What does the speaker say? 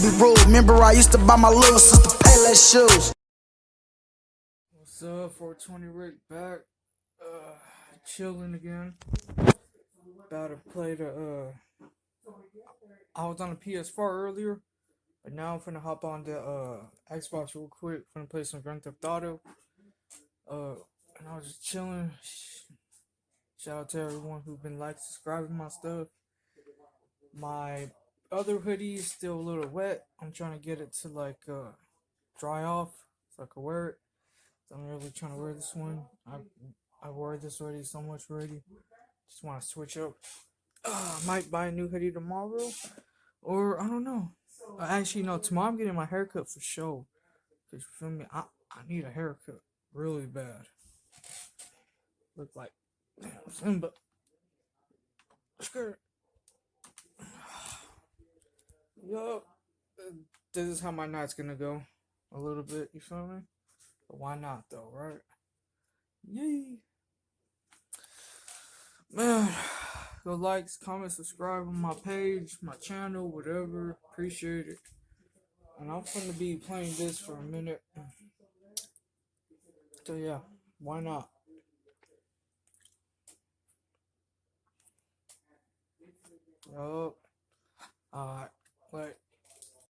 be rude. Remember I used to buy my little sister Payless shoes. What's up, 420 Rick back? Chilling again. About to play I was on the PS4 earlier, but now I'm finna hop on the Xbox real quick. Finna play some Grand Theft Auto. And I was just chilling. Shout out to everyone who's been subscribing my stuff. My other hoodie is still a little wet. I'm trying to get it to dry off so I can wear it. I'm really trying to wear this one. I wore this already so much already. Just want to switch up. I might buy a new hoodie tomorrow, or I don't know. Actually, no. Tomorrow I'm getting my haircut for sure. Cause you feel me? I need a haircut really bad. Look like Simba. Skirt. Yup. This is how my night's gonna go. A little bit. You feel me? But why not though, right? Yay. Man, go like, comment, subscribe on my page, my channel, whatever. Appreciate it. And I'm gonna be playing this for a minute. So yeah, why not? Yup. Alright, wait.